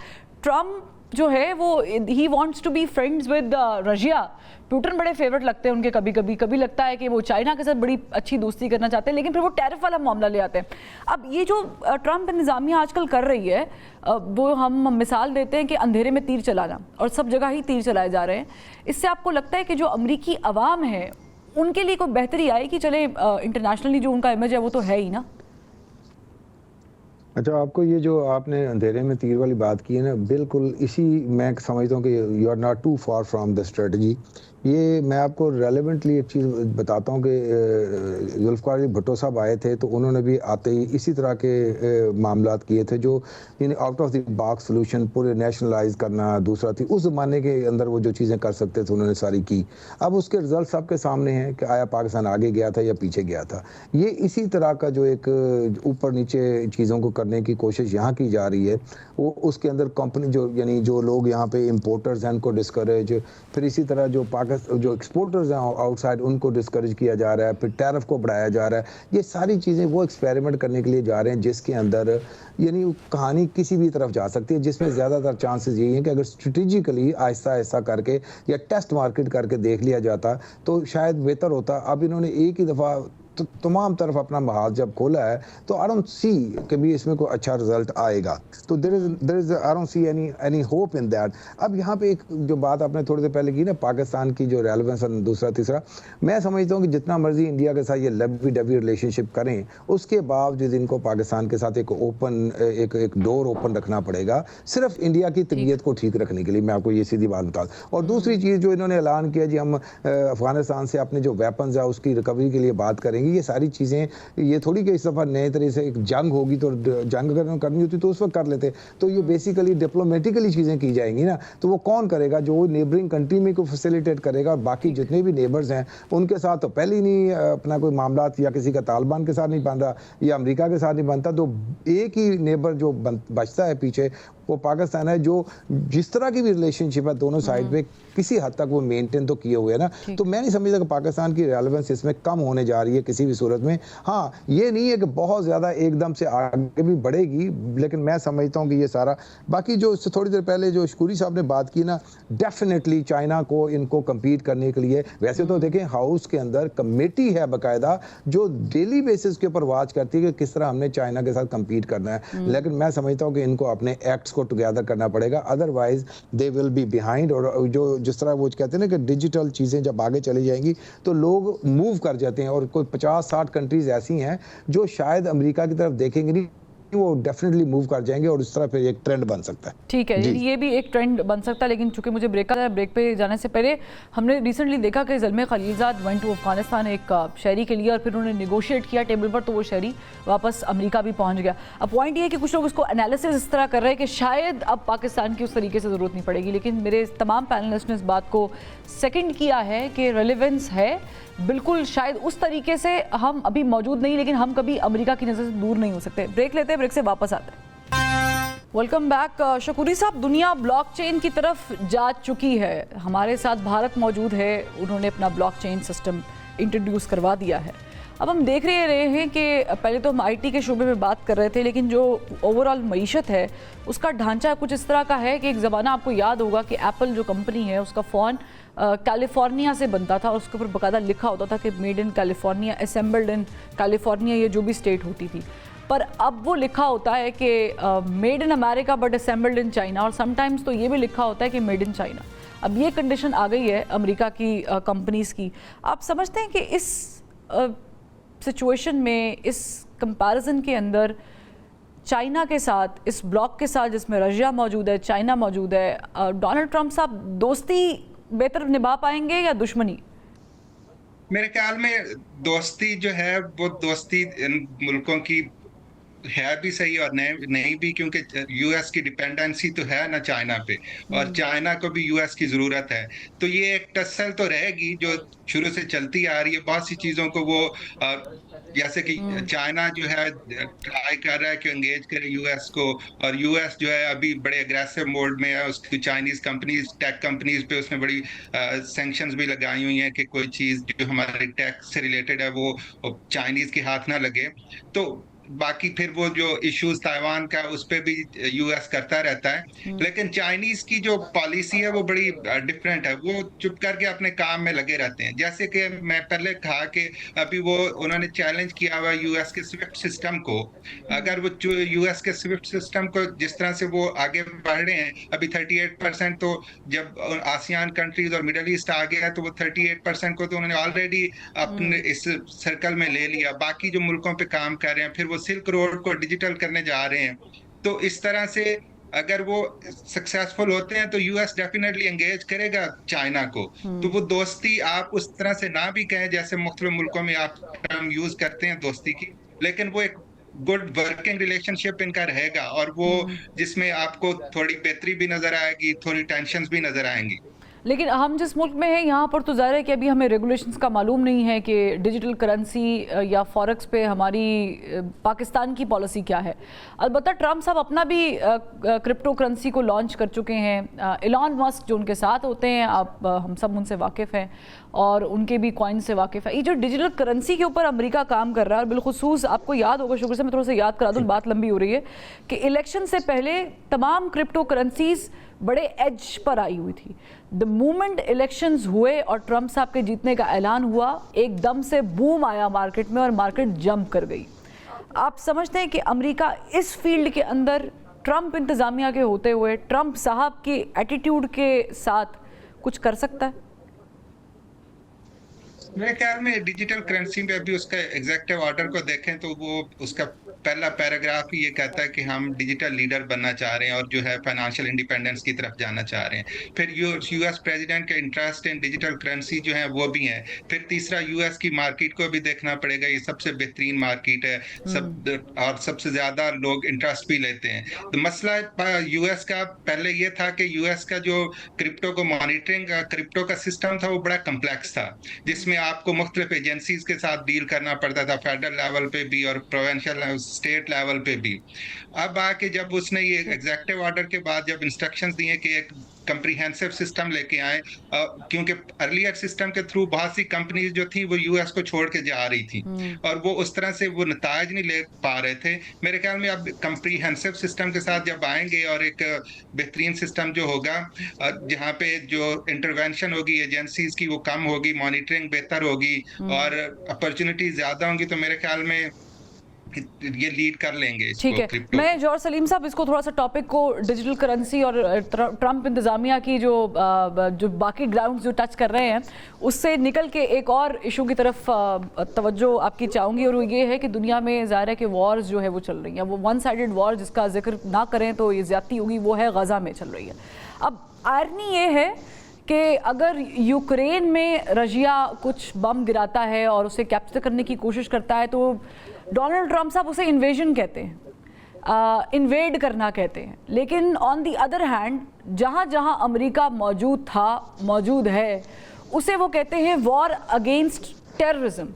ट्रम्प जो है वो he wants to be friends with Russia. Putin बड़े फेवरेट लगते हैं उनके, कभी लगता है कि वो चाइना के साथ बड़ी अच्छी दोस्ती करना चाहते हैं, लेकिन फिर वो टैरिफ वाला मामला ले आते हैं। अब ये जो ट्रम्प इंतजामिया आजकल कर रही है, वो हम मिसाल देते हैं कि अंधेरे में तीर चलाना, और सब जगह ही तीर चलाए जा रहे हैं। इससे आपको लगता है कि जो अमरीकी अवाम है उनके लिए कोई बेहतरी आई कि चले इंटरनेशनली जो उनका इमेज है वो तो है ही ना? अच्छा, आपको ये जो आपने अंधेरे में तीर वाली बात की है ना, बिल्कुल इसी मैं समझता हूँ कि you are not too far from the strategy. ये मैं आपको रेलेवेंटली एक चीज़ बताता हूँ कि जुल्फ़िकार अली भुट्टो साहब आए थे तो उन्होंने भी आते ही इसी तरह के मामलात किए थे, जो यानी out of the box solution, पूरे नेशनलाइज करना। दूसरा थी उस ज़माने के अंदर वो जो चीज़ें कर सकते थे उन्होंने सारी की। अब उसके रिजल्ट सबके सामने हैं कि आया पाकिस्तान आगे गया था या पीछे गया था। ये इसी तरह का जो एक ऊपर नीचे चीज़ों को करने की कोशिश यहाँ की जा रही है, वो उसके अंदर कंपनी जो यानी जो लोग यहाँ पे इम्पोर्टर्स हैं उनको डिस्करेज, फिर इसी तरह जो एक्सपोर्टर्स हैं आउटसाइड उनको डिस्करेज किया जा रहा है, फिर टैरिफ को बढ़ाया जा रहा है। ये सारी चीज़ें वो एक्सपेरिमेंट करने के लिए जा रहे हैं जिसके अंदर यानी कहानी किसी भी तरफ जा सकती है, जिसमें ज़्यादातर चांसेस यही हैं कि अगर स्ट्रेटेजिकली आहिस्ता आहिस्ता करके या टेस्ट मार्केट करके देख लिया जाता तो शायद बेहतर होता। अब इन्होंने एक ही दफ़ा तो तमाम तरफ अपना महाज जब खोला है तो आई डोंट सी कि भी इसमें कोई अच्छा रिजल्ट आएगा। तो there is I don't see any hope in that. अब यहाँ पे एक जो बात आपने थोड़ी देर पहले की ना, पाकिस्तान की जो रेलेवेंस और दूसरा तीसरा, मैं समझता हूँ कि जितना मर्जी इंडिया के साथ ये लवी डवी रिलेशनशिप करें, उसके बावजूद इनको पाकिस्तान के साथ एक डोर ओपन रखना पड़ेगा, सिर्फ इंडिया की तबीयत को ठीक रखने के लिए। मैं आपको ये सीधी बात बता दूँ। और दूसरी चीज़ जो इन्होंने ऐलान किया जी हम अफगानिस्तान से अपने जो वेपन्स है उसकी रिकवरी के लिए बात करेंगे, ये सारी चीज़ें, ये थोड़ी कि इस दफ़ा नए तरह से एक जंग होगी तो जंग अगर करनी होती तो उस वक्त कर लेते। तो ये बेसिकली डिप्लोमेटिकली चीज़ें की जाएंगी ना, तो वो कौन करेगा? जो नेबरिंग कंट्री में को फैसिलिटेट करेगा। बाकी जितने भी नेबर्स हैं उनके साथ तो पहले ही नहीं अपना कोई मामला, या किसी का तालिबान के साथ नहीं बन रहा या अमेरिका के साथ नहीं बनता, तो एक ही नेबर जो बचता है पीछे वो पाकिस्तान है, जो जिस तरह की भी रिलेशनशिप है दोनों साइड पे किसी हद तक वो मेंटेन तो किए हुए है ना। तो मैं नहीं समझता कि पाकिस्तान की रेलेवेंस इसमें कम होने जा रही है किसी भी सूरत में। हाँ, ये नहीं है कि बहुत ज़्यादा एकदम से आगे भी बढ़ेगी, लेकिन मैं समझता हूँ कि ये सारा बाकी जो थोड़ी देर पहले जो शकूरी साहब ने बात की ना, डेफिनेटली चाइना को इनको कम्पीट करने के लिए, वैसे तो देखें हाउस के अंदर कमेटी है बाकायदा जो डेली बेसिस के ऊपर वॉच करती है कि किस तरह हमने चाइना के साथ कम्पीट करना है। लेकिन मैं समझता हूँ कि इनको अपने एक्ट्स को टुगेदर करना पड़ेगा, otherwise they will be behind. और जो जिस तरह वो कहते हैं ना कि डिजिटल चीज़ें जब आगे चली जाएंगी तो लोग मूव कर जाते हैं, और कोई 50-60 कंट्रीज ऐसी हैं जो शायद अमेरिका की तरफ देखेंगे नहीं, वो डेफिनेटली मूव कर जाएंगे और इस तरह फिर एक ट्रेंड बन सकता है। ठीक है, ये भी एक ट्रेंड बन सकता है। लेकिन चूंकि मुझे ब्रेक पे जाने से पहले हमने रिसेंटली देखा कि ज़ल्मे खलीलज़ाद वेंट टू अफगानिस्तान एक शहरी के लिए, और फिर उन्होंने निगोशिएट किया टेबल पर, तो वो शहरी वापस अमेरिका भी पहुंच गया। अब पॉइंट ये है कि कुछ लोग उसको एनालिसिस इस तरह कर रहे हैं कि शायद अब पाकिस्तान की उस तरीके से ज़रूरत नहीं पड़ेगी, लेकिन मेरे तमाम पैनलिस्ट ने इस बात को सेकेंड किया है कि रेलेवेंस है बिल्कुल। शायद उस तरीके से हम अभी मौजूद नहीं, लेकिन हम कभी अमेरिका की नज़र से दूर नहीं हो सकते। ब्रेक लेते हैं, ब्रेक से वापस आते हैं। Welcome back. शकूरी साहब, दुनिया ब्लॉकचेन की तरफ जा चुकी है, हमारे साथ भारत मौजूद है, उन्होंने अपना ब्लॉकचेन सिस्टम इंट्रोड्यूस करवा दिया है। अब हम देख रहे हैं कि पहले तो हम आईटी के शोबे में बात कर रहे थे, लेकिन जो ओवरऑल मईशत है उसका ढांचा कुछ इस तरह का है कि एक ज़माना आपको याद होगा कि एप्पल जो कंपनी है उसका फ़ोन कैलिफोर्निया से बनता था और उसके ऊपर बाकायदा लिखा होता था कि made in California, assembled in California, ये जो भी स्टेट होती थी। पर अब वो लिखा होता है कि made in America but assembled in China, और समटाइम्स तो ये भी लिखा होता है कि मेड इन चाइना। अब ये कंडीशन आ गई है अमेरिका की कंपनीज़ की। आप समझते हैं कि इस सिचुएशन में, इस कंपैरिजन के अंदर चाइना के साथ, इस ब्लॉक के साथ जिसमें रशिया मौजूद है, चाइना मौजूद है, डोनाल्ड ट्रंप साहब दोस्ती बेहतर निभा पाएंगे या दुश्मनी? मेरे ख्याल में दोस्ती जो है वो दोस्ती इन मुल्कों की है भी सही और नहीं भी, क्योंकि यूएस की डिपेंडेंसी तो है ना चाइना पे, और चाइना को भी यूएस की जरूरत है। तो ये एक टसल तो रहेगी जो शुरू से चलती आ रही है। बहुत सी चीजों को वो जैसे कि चाइना जो है ट्राई कर रहा है कि एंगेज करे यूएस को, और यूएस जो है अभी बड़े अग्रेसिव मोड में है। उसकी चाइनीज कंपनीज, टेक कंपनीज पे उसने बड़ी सैंक्शंस भी लगाई हुई हैं कि कोई चीज जो हमारे टेक से रिलेटेड है वो चाइनीज के हाथ ना लगे। तो बाकी फिर वो जो इश्यूज ताइवान का, उस पे भी यूएस करता रहता है। लेकिन चाइनीज की जो पॉलिसी है वो बड़ी डिफरेंट है। वो चुप करके अपने काम में लगे रहते हैं। जैसे कि मैं पहले कहा कि अभी वो उन्होंने चैलेंज किया हुआ यूएस के स्विफ्ट सिस्टम को। अगर वो यूएस के स्विफ्ट सिस्टम को जिस तरह से वो आगे बढ़ रहे हैं, अभी 38%, तो जब आसियान कंट्रीज और मिडल ईस्ट आ गया तो वो 38% को तो उन्होंने ऑलरेडी अपने इस सर्कल में ले लिया। बाकी जो मुल्कों पे काम कर रहे हैं, फिर वो सिल्क रोड को डिजिटल करने जा रहे हैं। तो इस तरह से अगर वो सक्सेसफुल होते हैं तो यूएस डेफिनेटली एंगेज करेगा चाइना को। तो वो दोस्ती आप उस तरह से ना भी कहें जैसे मुख्तलिफ मुल्कों में आप टर्म यूज करते हैं दोस्ती की, लेकिन वो एक गुड वर्किंग रिलेशनशिप इनका रहेगा, और वो जिसमें आपको थोड़ी बेहतरी भी नजर आएगी, थोड़ी टेंशन्स भी नजर आएंगी। लेकिन हम जिस मुल्क में हैं यहाँ पर तो ज़ाहिर है कि अभी हमें रेगुलेशंस का मालूम नहीं है कि डिजिटल करेंसी या फॉरेक्स पे हमारी पाकिस्तान की पॉलिसी क्या है। अलबत्ता ट्रंप साहब अपना भी क्रिप्टो करेंसी को लॉन्च कर चुके हैं। एलॉन मस्क जो उनके साथ होते हैं, आप हम सब उनसे वाकिफ़ हैं और उनके भी कॉइन से वाकिफ़ है। ये जो डिजिटल करेंसी के ऊपर अमेरिका काम कर रहा है, और बिलखुसूस आपको याद होगा, शुक्र से मैं थोड़ा सा याद करा दूँ, बात लंबी हो रही है, कि इलेक्शन से पहले तमाम क्रिप्टो करेंसीज बड़े एज पर आई हुई थी। द मोमेंट इलेक्शंस हुए और ट्रंप साहब के जीतने का ऐलान हुआ, एकदम से बूम आया मार्केट में और मार्केट जंप कर गई। आप समझते हैं कि अमेरिका इस फील्ड के अंदर ट्रंप इंतज़ामिया के होते हुए, ट्रंप साहब की एटीट्यूड के साथ कुछ कर सकता है? मेरे ख्याल में डिजिटल करेंसी में अभी उसका एग्जेक्टिव ऑर्डर को देखें तो वो उसका पहला पैराग्राफ ही ये कहता है कि हम डिजिटल लीडर बनना चाह रहे हैं और जो है फाइनेंशियल इंडिपेंडेंस की तरफ जाना चाह रहे हैं। फिर यूएस प्रेसिडेंट का इंटरेस्ट इन डिजिटल करेंसी जो है वो भी है। फिर तीसरा यूएस की मार्केट को भी देखना पड़ेगा, ये सबसे बेहतरीन मार्केट है और सबसे ज्यादा लोग इंटरेस्ट भी लेते हैं। तो मसला यूएस का पहले ये था कि यूएस का जो क्रिप्टो को मॉनिटरिंग क्रिप्टो का सिस्टम था वो बड़ा कम्प्लेक्स था, जिसमें आपको मुख्तलिफ एजेंसीज के साथ डील करना पड़ता था, फेडरल लेवल पे भी और प्रोविंशियल स्टेट लेवल पे भी। अब आके जब उसने ये एग्जेक्टिव ऑर्डर के बाद जब इंस्ट्रक्शंस दिए कि एक कंप्रीहेंसिव सिस्टम लेके आए, क्योंकि अर्लियर सिस्टम के थ्रू बहुत सी कंपनीज जो थी वो यूएस को छोड़ के जा रही थी और वो उस तरह से वो नताज नहीं ले पा रहे थे। मेरे ख्याल में अब कंप्रीहेंसिव सिस्टम के साथ जब आएंगे और एक बेहतरीन सिस्टम जो होगा जहाँ पे जो इंटरवेंशन होगी एजेंसीज की वो कम होगी, मॉनिटरिंग बेहतर होगी और अपॉर्चुनिटी ज्यादा होंगी, तो मेरे ख्याल में ये लीड कर लेंगे इसको। ठीक है, मैं जौहर सलीम साहब इसको थोड़ा सा टॉपिक को डिजिटल करेंसी और ट्रंप इंतजामिया की जो बाकी ग्राउंड जो टच कर रहे हैं उससे निकल के एक और इशू की तरफ तवज्जो आपकी चाहूँगी, और वो ये है कि दुनिया में ज़ाहिर है कि वॉर्स जो है वो चल रही हैं। वो वन साइडेड वॉर जिसका जिक्र ना करें तो ये ज़्यादती होगी, वो है गज़ा में चल रही है। अब आयरनी ये है कि अगर यूक्रेन में रशिया कुछ बम गिराता है और उसे कैप्चर करने की कोशिश करता है तो डोनाल्ड ट्रंप साहब उसे इन्वेजन कहते हैं, इन्वेड करना कहते हैं। लेकिन ऑन दी अदर हैंड जहाँ जहाँ अमेरिका मौजूद था, मौजूद है, उसे वो कहते हैं वॉर अगेंस्ट टेररिज्म।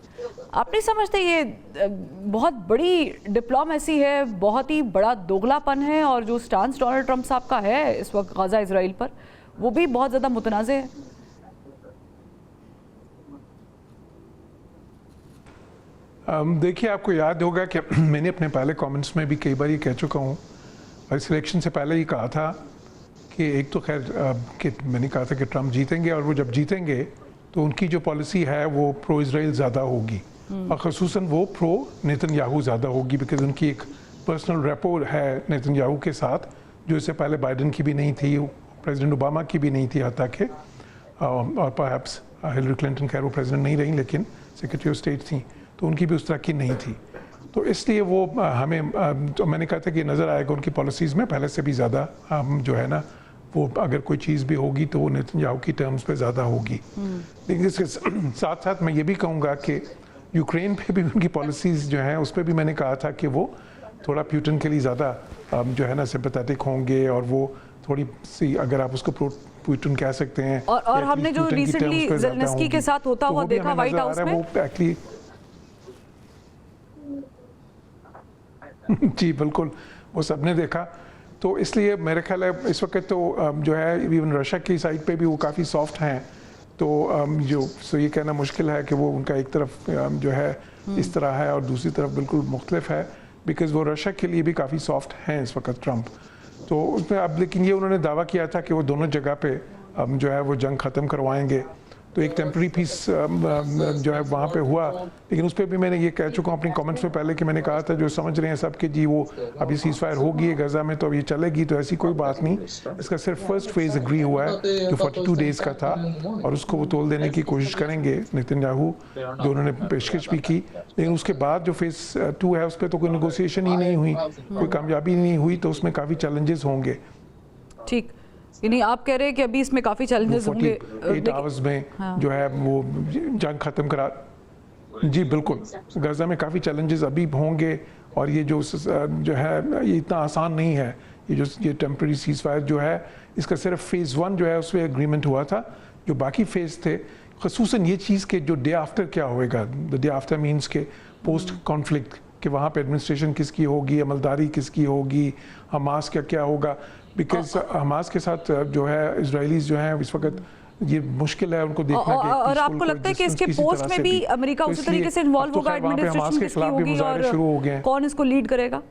आप नहीं समझते ये बहुत बड़ी डिप्लोमेसी है, बहुत ही बड़ा दोगलापन है, और जो स्टांस डोनाल्ड ट्रंप साहब का है इस वक्त गज़ा इसराइल पर वो भी बहुत ज़्यादा मुतनाज़ है। देखिए, आपको याद होगा कि मैंने अपने पहले कमेंट्स में भी कई बार ये कह चुका हूँ और इस इलेक्शन से पहले ही कहा था कि एक तो खैर कि मैंने कहा था कि ट्रम्प जीतेंगे और वो जब जीतेंगे तो उनकी जो पॉलिसी है वो प्रो इजराइल ज़्यादा होगी और ख़ुसूसन वो प्रो नेतन्याहू ज़्यादा होगी, बिकॉज उनकी एक पर्सनल रेपो है नेतन्याहू के साथ जो इससे पहले बाइडन की भी नहीं थी, प्रेसिडेंट ओबामा की भी नहीं थी, यहाँ तक कि और परहैप्स हिलरी क्लिंटन, खैर वो प्रेसिडेंट नहीं रही लेकिन सेक्रेटरी ऑफ स्टेट थी, तो उनकी भी उस तरह की नहीं थी। तो इसलिए वो हमें तो मैंने कहा था कि नज़र आएगा उनकी पॉलिसीज़ में पहले से भी ज़्यादा जो है ना, वो अगर कोई चीज़ भी होगी तो वो नेतन्याहू की टर्म्स पे ज़्यादा होगी। लेकिन इसके साथ साथ मैं ये भी कहूँगा कि यूक्रेन पे भी उनकी पॉलिसीज़ जो हैं उस पर भी मैंने कहा था कि वो थोड़ा प्यूटन के लिए ज़्यादा जो है ना सिंपैथेटिक होंगे और वो थोड़ी सी, अगर आप उसको प्यूटन कह सकते हैं। और हमने जो रिसेंटली ज़ेलेंस्की के साथ होता हुआ देखा व्हाइट हाउस में, वो एक्चुअली जी बिल्कुल वो सबने देखा। तो इसलिए मेरे ख्याल है इस वक्त तो जो है इवन रशिया की साइड पे भी वो काफ़ी सॉफ्ट हैं, तो जो सो ये कहना मुश्किल है कि वो उनका एक तरफ जो है इस तरह है और दूसरी तरफ बिल्कुल मुख्तलिफ है, बिकॉज़ वो रशिया के लिए भी काफ़ी सॉफ्ट हैं इस वक्त ट्रम्प। तो उसमें अब लेकिन ये उन्होंने दावा किया था कि वो दोनों जगह पे जो है वो जंग ख़त्म करवाएंगे, तो एक टेम्प्रेरी पीस जो है वहाँ पे हुआ। लेकिन उस पर भी मैंने ये कह चुका हूँ अपनी कमेंट्स में पहले कि मैंने कहा था जो समझ रहे हैं सब कि जी वो अभी सीज़ फायर होगी गज़ा में तो अब ये चलेगी, तो ऐसी कोई बात नहीं। इसका सिर्फ फर्स्ट फेज़ एग्री हुआ है जो 42 डेज़ का था और उसको वो तोल देने की कोशिश करेंगे नेतन्याहू, जो उन्होंने पेशकश भी की। लेकिन उसके बाद जो फेज़ 2 है उस पर तो कोई नेगोशिएशन ही नहीं हुई, कोई कामयाबी नहीं हुई, तो उसमें काफ़ी चैलेंजेस होंगे। ठीक, यानी आप कह रहे हैं कि अभी इसमें काफ़ी चैलेंजेस होंगे 48 आवर्स में जो है वो जंग ख़त्म करा। जी बिल्कुल, गज़ा में काफ़ी चैलेंजेस अभी होंगे और ये जो है ये इतना आसान नहीं है। ये टेम्प्रेरी सीज़ फायर जो है इसका सिर्फ फेज़ 1 जो है उसमें एग्रीमेंट हुआ था, जो बाकी फेज़ थे ख़ुसूसन ये चीज़ के जो डे आफ्टर क्या होएगा, द डे आफ्टर मीन्स के पोस्ट कॉन्फ्लिक्ट कि वहाँ पे एडमिनिस्ट्रेशन किसकी होगी, अमलदारी किसकी होगी, हमास का क्या होगा, बिकॉज हमास के साथ जो है इजरायलीज जो हैं इस वक्त ये मुश्किल है उनको देखना कि और आपको लगता है कि इसके पोस्ट में भी अमेरिका उसी तरीके से इन्वॉल्व होगा, एडमिनिस्ट्रेशन किसकी होगी और कौन इसको लीड करेगा?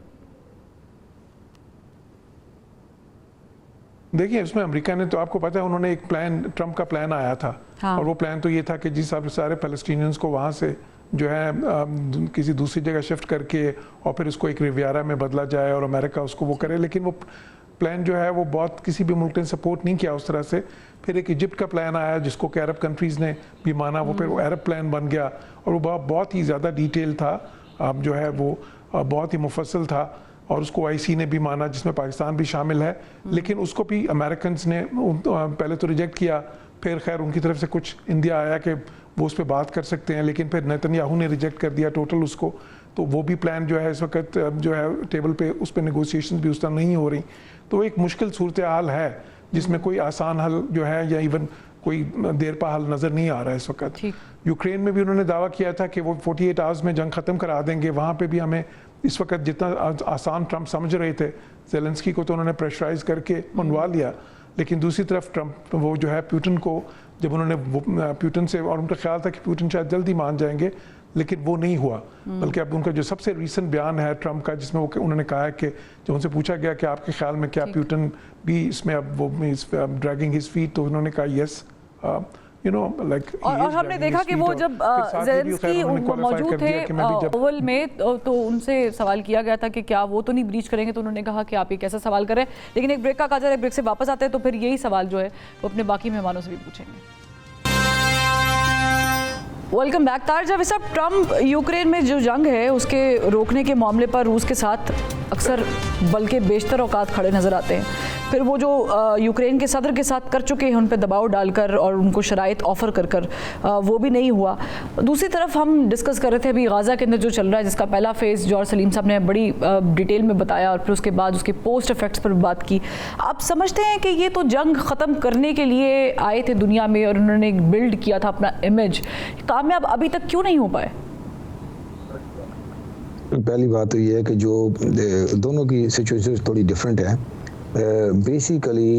देखिए इसमें अमेरिका ने तो आपको पता है उन्होंने एक प्लान, ट्रम्प का प्लान आया था और वो प्लान तो ये था कि जी सारे पैलेस्टीनियंस को वहाँ से जो है किसी दूसरी जगह शिफ्ट करके और फिर उसको एक रिवियारा में बदला जाए और अमेरिका उसको वो करे। लेकिन वो प्लान जो है वो बहुत किसी भी मुल्क ने सपोर्ट नहीं किया उस तरह से। फिर एक इजिप्ट का प्लान आया जिसको कि अरब कंट्रीज़ ने भी माना, वो फिर वो अरब प्लान बन गया और वो बहुत ही ज़्यादा डिटेल था, जो है वो बहुत ही मुफस्सल था और उसको आईसी ने भी माना जिसमें पाकिस्तान भी शामिल है। लेकिन उसको भी अमेरिकन ने पहले तो रिजेक्ट किया, फिर खैर उनकी तरफ से कुछ इंडिया आया कि वो उस पर बात कर सकते हैं, लेकिन फिर नेतन्याहू ने रिजेक्ट कर दिया टोटल उसको। तो वो भी प्लान जो है इस वक्त जो है टेबल पे उस पर नेगोशिएशन भी उस तरह नहीं हो रही। तो एक मुश्किल सूरत हाल है जिसमें कोई आसान हल जो है या इवन कोई देर पा हल नज़र नहीं आ रहा है इस वक्त। यूक्रेन में भी उन्होंने दावा किया था कि वो 48 आवर्स में जंग ख़त्म करा देंगे। वहाँ पे भी हमें इस वक्त जितना आसान ट्रम्प समझ रहे थे, ज़ेलेंस्की को तो उन्होंने प्रेशराइज करके मनवा लिया, लेकिन दूसरी तरफ ट्रम्प वो जो है प्यूटन को जब उन्होंने प्यूटन से, और उनका ख्याल था कि प्यूटन शायद जल्दी मान जाएंगे, लेकिन वो नहीं हुआ। बल्कि अब उनका जो सबसे रीसेंट बयान है ट्रम्प का जिसमें वो उन्होंने कहा है कि जब उनसे पूछा गया कि आपके ख्याल में क्या प्यूटन भी इसमें अब वो ड्रैगिंग हिज फीट, तो उन्होंने कहा यस यू नो लाइक। और हमने देखा कि वो जब ज़ेलेंस्की मौजूद थे ओवल में तो उनसे सवाल किया गया था कि क्या वो तो नहीं ब्रीच करेंगे, तो उन्होंने कहा कि आप ये कैसा सवाल कर रहे हैं। लेकिन एक ब्रेक का काज है, ब्रेक से वापस आते हैं तो फिर यही सवाल जो है वो अपने बाकी मेहमानों से भी पूछेंगे। Welcome back. तार जावेद साहब, ट्रम्प यूक्रेन में जो जंग है उसके रोकने के मामले पर रूस के साथ अक्सर बल्कि बेशतर औकात खड़े नज़र आते हैं। फिर वो जो यूक्रेन के सदर के साथ कर चुके हैं उन पर दबाव डालकर और उनको शराइत ऑफ़र कर कर वो भी नहीं हुआ। दूसरी तरफ हम डिस्कस कर रहे थे अभी गाज़ा के अंदर जो चल रहा है, जिसका पहला फेज़ जॉर्ज सलीम साहब ने बड़ी डिटेल में बताया और फिर उसके बाद उसके पोस्ट इफेक्ट्स पर बात की। आप समझते हैं कि ये तो जंग ख़त्म करने के लिए आए थे दुनिया में और उन्होंने बिल्ड किया था अपना इमेज, कामयाब अभी तक क्यों नहीं हो पाए? पहली बात तो ये है कि जो दोनों की सिचुएशन थोड़ी डिफरेंट है। बेसिकली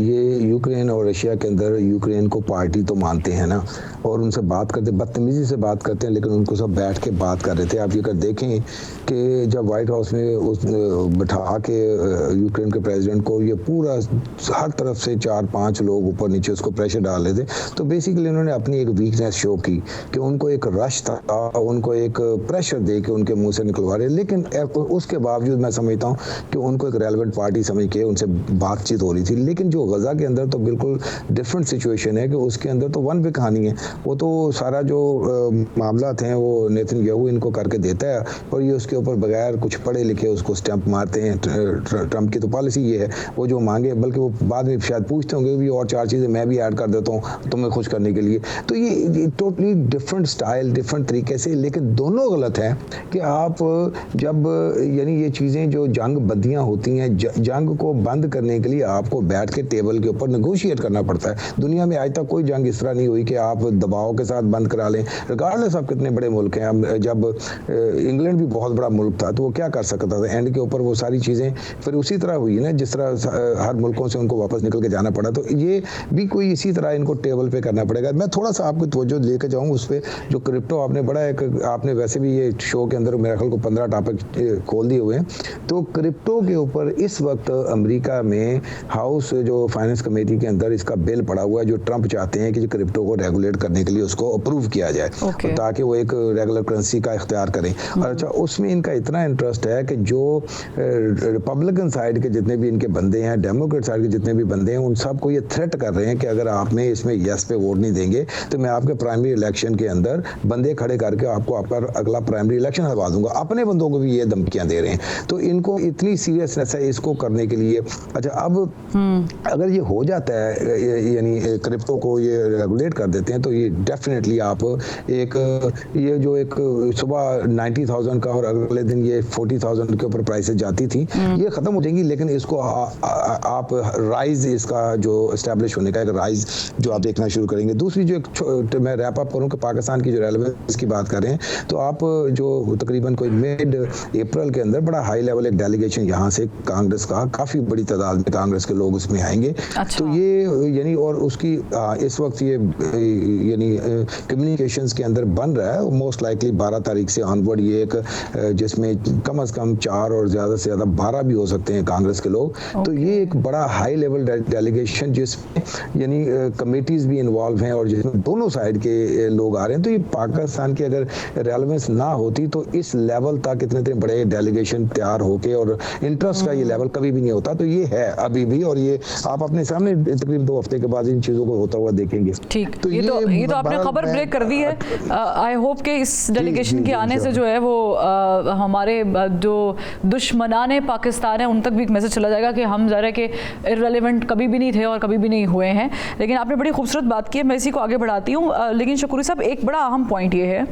ये यूक्रेन और रशिया के अंदर यूक्रेन को पार्टी तो मानते हैं ना, और उनसे बात करते, बदतमीजी से बात करते हैं, लेकिन उनको सब बैठ के बात कर रहे थे। आप ये कर देखें कि जब वाइट हाउस में उस बैठा के यूक्रेन के प्रेसिडेंट को ये पूरा हर तरफ से 4-5 लोग ऊपर नीचे उसको प्रेशर डाल रहे थे, तो बेसिकली उन्होंने अपनी एक वीकनेस शो की कि उनको एक रश था, उनको एक प्रेशर दे के उनके मुंह से निकलवा रहे। लेकिन उसके बावजूद मैं समझता हूँ कि उनको एक रेलेवेंट पार्टी समझ के उनसे बातचीत हो रही थी। लेकिन जो गजा के अंदर तो बिल्कुल डिफरेंट सिचुएशन है कि उसके अंदर तो वन वे कहानी है। वो तो सारा जो मामला थे वो नेतन्याहू इनको करके देता है, और ये उसके ऊपर बगैर कुछ पढ़े लिखे उसको स्टैंप मारते हैं। ट्रम्प की तो पॉलिसी ये है, वो जो मांगे, बल्कि वो बाद में शायद पूछते होंगे भी और 4 चीज़ें मैं भी ऐड कर देता हूँ तुम्हें खुश करने के लिए। तो ये टोटली डिफरेंट स्टाइल, डिफरेंट तरीके से, लेकिन दोनों गलत हैं कि आप जब यानी ये चीज़ें जो जंग बंदियाँ होती हैं, जंग को बंद करने के लिए आपको बैठ के टेबल के ऊपर नेगोशिएट करना पड़ता है। दुनिया में आज तक कोई जंग इस तरह नहीं हुई कि आप दबाव के साथ बंद करा लें, रिगार्डलेस आप कितने बड़े मुल्क हैं। जब इंग्लैंड भी बहुत बड़ा मुल्क था तो वो क्या कर सकता था, एंड के ऊपर वो सारी चीज़ें फिर उसी तरह हुई ना जिस तरह हर मुल्कों से उनको वापस निकल के जाना पड़ा। तो ये भी कोई इसी तरह इनको टेबल पे करना पड़ेगा। मैं थोड़ा सा आपको तवज्जो लेकर जाऊँ उस पर, जो क्रिप्टो आपने बड़ा एक, आपने वैसे भी ये शो के अंदर मेरे ख्याल को 15 टॉपिक खोल दिए हुए हैं। तो क्रिप्टो के ऊपर इस वक्त अमेरिका में हाउस जो फाइनेंस कमेटी के अंदर इसका बिल पड़ा हुआ है, जो ट्रंप चाहते हैं कि क्रिप्टो को रेगुलेट करने के लिए उसको अप्रूव किया जाए, ताकि वो एक रेगुलर करेंसी का इख्तियार करें। और अच्छा, उसमें इनका इतना इंटरेस्ट है कि जो रिपब्लिकन साइड के जितने भी इनके बंदे हैं, डेमोक्रेट साइड के जितने भी बंदे हैं, उन सबको ये थ्रेट कर रहे हैं कि अगर आप में इसमें यस पे वोट नहीं देंगे तो मैं आपके प्राइमरी इलेक्शन के अंदर बंदे खड़े करके आपको आपका अगला प्राइमरी इलेक्शन हरवा दूंगा। अपने बंदों को भी ये धमकियां दे रहे हैं। तो इनको इतनी सीरियसनेस है इसको करने के लिए। अच्छा, अब अगर ये हो जाता है, यानी क्रिप्टो को ये रेगुलेट कर देते हैं, तो ये डेफिनेटली आप एक ये जो एक सुबह 90,000 का और अगले दिन ये 40,000 के ऊपर प्राइसेस जाती थी, ये खत्म हो जाएंगी। लेकिन इसको आप राइज, इसका जो एस्टेब्लिश होने का एक राइज जो आप देखना शुरू करेंगे। दूसरी जो एक मैं रैप अप करूं कि पाकिस्तान की जो रेलेवेंस की बात कर रहे हैं, तो आप जो तकरीबन कोई मिड अप्रैल के अंदर बड़ा हाई लेवल एक डेलीगेशन यहाँ से कांग्रेस का, काफ़ी बड़ी तादाद में कांग्रेस के लोग उसमें आएंगे। अच्छा। तो ये यानी और उसकी इस वक्त ये यानी कम्युनिकेशंस के अंदर बन रहा है। मोस्ट लाइकली 12 तारीख से ऑनवर्ड ये एक जिसमें कम से कम 4 और ज़्यादा से ज़्यादा 12 भी हो सकते हैं कांग्रेस के लोग। तो ये एक बड़ा हाई लेवल डेलीगेशन जिसमें यानी कमेटीज़ भी इन्वॉल्व हैं और जिसमें दोनों साइड के लोग आ रहे हैं। तो ये पाकिस्तान की अगर रेलेवेंस ना होती तो इस लेवल तक इतने बड़े डेलीगेशन तैयार होके, और इंटरेस्ट का ये लेवल कभी भी नहीं होता। तो ये है अभी भी, और ये आप अपने सामने तकरीबन 2 हफ्ते के बाद इन चीज़ों को होता हुआ देखेंगे। ठीक, तो ये तो आपने खबर ब्रेक कर दी है। आई होप कि इस डेलीगेशन के आने से जो है वो हमारे जो दुश्मनाने पाकिस्तान है उन तक भी एक मैसेज चला जाएगा कि हम ज़रा के इररेलेवेंट कभी भी नहीं थे और कभी भी नहीं हुए हैं। लेकिन आपने बड़ी खूबसूरत बात की है, मैं इसी को आगे बढ़ाती हूँ। लेकिन शकूरी साहब, एक बड़ा अहम पॉइंट ये है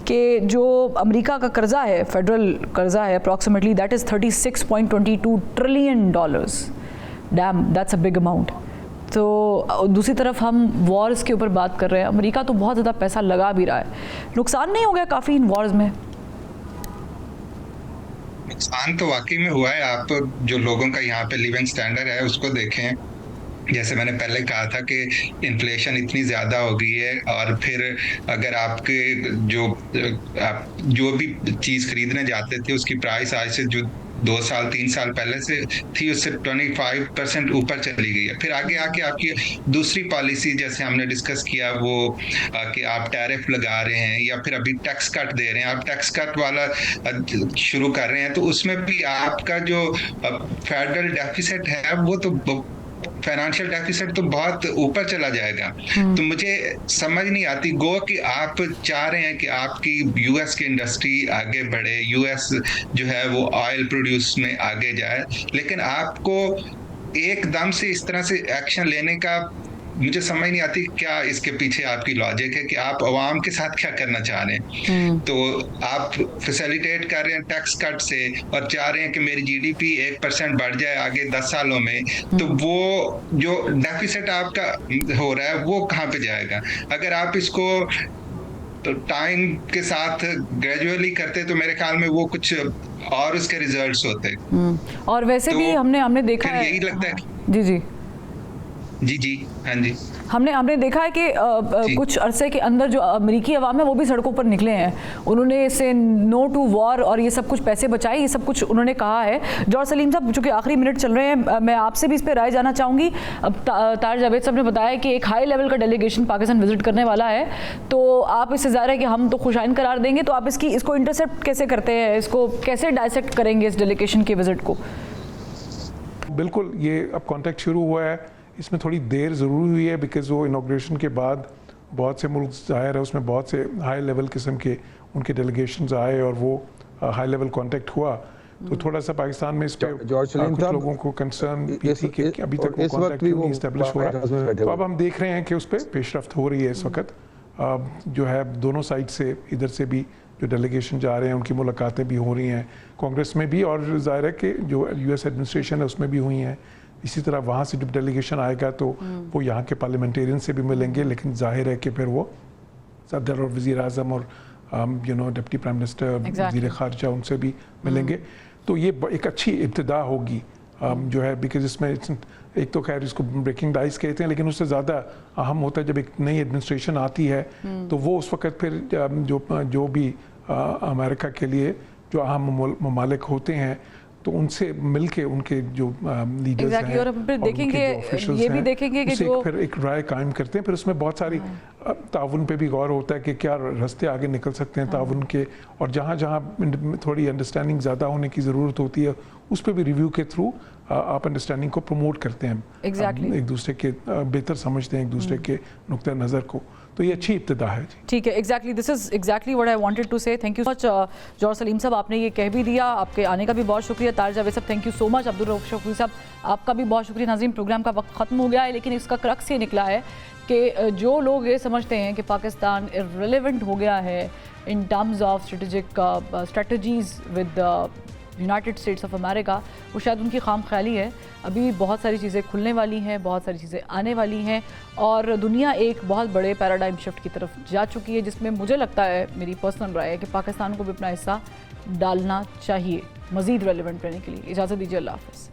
कि जो अमेरिका का कर्जा है, फेडरल कर्जा है, approximately that is $36.22 trillion. Dam, that's a big amount. तो दूसरी तरफ हम वॉर्स के ऊपर बात कर रहे हैं, अमेरिका तो बहुत ज़्यादा पैसा लगा भी रहा है। नुकसान नहीं हो गया काफ़ी इन वॉर्स में? नुकसान तो वाकई में हुआ है। आप जो लोगों का यहाँ पे लिविंग स्टैंडर्ड है उसको देखें, जैसे मैंने पहले कहा था कि इन्फ्लेशन इतनी ज़्यादा हो गई है, और फिर अगर आपके आप जो भी चीज़ खरीदने जाते थे उसकी प्राइस आज से जो 2 साल 3 साल पहले से थी उससे 25% ऊपर चली गई है। फिर आगे आके आपकी दूसरी पॉलिसी, जैसे हमने डिस्कस किया, वो कि आप टैरिफ लगा रहे हैं या फिर अभी टैक्स कट दे रहे हैं, आप टैक्स कट वाला शुरू कर रहे हैं, तो उसमें भी आपका जो फेडरल डेफिसिट है वो तो फाइनेंशियल डेफिसिट तो बहुत ऊपर चला जाएगा। तो मुझे समझ नहीं आती, गो कि आप चाह रहे हैं कि आपकी यूएस की इंडस्ट्री आगे बढ़े, यूएस जो है वो ऑयल प्रोड्यूस में आगे जाए, लेकिन आपको एकदम से इस तरह से एक्शन लेने का मुझे समझ नहीं आती क्या इसके पीछे आपकी लॉजिक है कि आप अवाम के साथ क्या करना चाह रहे हैं। तो आप फैसिलिटेट कर रहे हैं टैक्स कट से और चाह रहे हैं कि मेरी जीडीपी 1% बढ़ जाए आगे 10 सालों में, तो वो जो डेफिसिट आपका हो रहा है वो कहाँ पे जाएगा? अगर आप इसको तो टाइम के साथ ग्रेजुअली करते तो मेरे ख्याल में वो कुछ और उसके रिजल्ट्स होते। और वैसे तो भी हमने देखा फिर है, यही लगता है जी जी जी हाँ जी, हमने देखा है कि कुछ अरसे के अंदर जो अमेरिकी अवाम है वो भी सड़कों पर निकले हैं। उन्होंने इसे नो टू वॉर और ये सब कुछ पैसे बचाए, ये सब कुछ उन्होंने कहा है। जॉर्ज सलीम साहब, चूंकि आखिरी मिनट चल रहे हैं, मैं आपसे भी इस पर राय जानना चाहूँगी। अब तार जावेद साहब ने बताया कि एक हाई लेवल का डेलीगेशन पाकिस्तान विजिट करने वाला है, तो आप इससे ज़ाहिर है कि हम तो खुशाइन करार देंगे, तो आप इसको इंटरसेप्ट कैसे करते हैं, इसको कैसे डायसेक्ट करेंगे इस डेलीगेशन के विजिट को? बिल्कुल, ये अब कॉन्टैक्ट शुरू हुआ है, इसमें थोड़ी देर ज़रूर हुई है बिकॉज़ वो इनाग्रेशन के बाद बहुत से मुल्क ज़ाहिर है उसमें बहुत से हाई लेवल किस्म के उनके डेलीगेशंस आए और वो हाई लेवल कॉन्टैक्ट हुआ, तो थोड़ा सा पाकिस्तान में इस पे कुछ लोगों को कंसर्न भी थी कि अभी तक वो कॉन्टैक्ट नहीं इस्टेब्लिश हुआ। तो अब हम देख रहे हैं कि उस पर पेशरफ्त हो रही है इस वक्त, जो है दोनों साइड से, इधर से भी जो डेलीगेशन जा रहे हैं उनकी मुलाकातें भी हो रही हैं कांग्रेस में भी, और ज़ाहिर है कि जो यूएस एडमिनिस्ट्रेशन है उसमें भी हुई हैं। इसी तरह वहाँ से जब डेलीगेशन आएगा तो वो यहाँ के पार्लियामेंटेरियन से भी मिलेंगे, लेकिन जाहिर है कि फिर वो सदर और वज़ीर आज़म और डिप्टी प्राइम मिनिस्टर, वज़ीर ख़ारजा, उनसे भी मिलेंगे। तो ये एक अच्छी इब्तिदा होगी जो है, बिकॉज इसमें एक तो खैर इसको ब्रेकिंग डाइस कहते हैं, लेकिन उससे ज़्यादा अहम होता है जब एक नई एडमिनिस्ट्रेशन आती है तो वो उस वक्त फिर जो भी अमेरिका के लिए जो अहम ममालिक होते हैं तो उनसे मिलके उनके जो लीडर्स हैं और फिर देखेंगे, ये भी देखेंगे कि जो फिर एक राय कायम करते हैं। फिर उसमें बहुत सारी ताउन पे भी गौर होता है कि क्या रास्ते आगे निकल सकते हैं ताउन के, और जहाँ जहाँ थोड़ी अंडरस्टैंडिंग ज़्यादा होने की ज़रूरत होती है उस पर भी रिव्यू के थ्रू आप अंडरस्टैंडिंग को प्रमोट करते हैं। एक दूसरे के बेहतर समझते हैं एक दूसरे के नुक्ता नज़र को, तो ये अच्छी इब्तिदा है। ठीक है, exactly, this is exactly what I wanted to say. Thank you so much George Saleem साहब, आपने ये कह भी दिया, आपके आने का भी बहुत शुक्रिया। तार जावेद साहब, thank you so much. Abdul Rauf Shafi साहब, आपका भी बहुत शुक्रिया। नाज़रीन, प्रोग्राम का वक्त ख़त्म हो गया है, लेकिन इसका क्रक्स ये निकला है कि जो लोग ये समझते हैं कि पाकिस्तान इररिलेवेंट हो गया है in terms of strategies with United states of America, वो शायद उनकी खाम ख्याली है। अभी बहुत सारी चीज़ें खुलने वाली हैं, बहुत सारी चीज़ें आने वाली हैं, और दुनिया एक बहुत बड़े पैराडाइम शिफ्ट की तरफ जा चुकी है, जिसमें मुझे लगता है, मेरी पर्सनल राय है कि पाकिस्तान को भी अपना हिस्सा डालना चाहिए मज़ीद रेलिवेंट रहने के लिए। इजाज़त दीजिए, अल्लाह हाफ़िज़।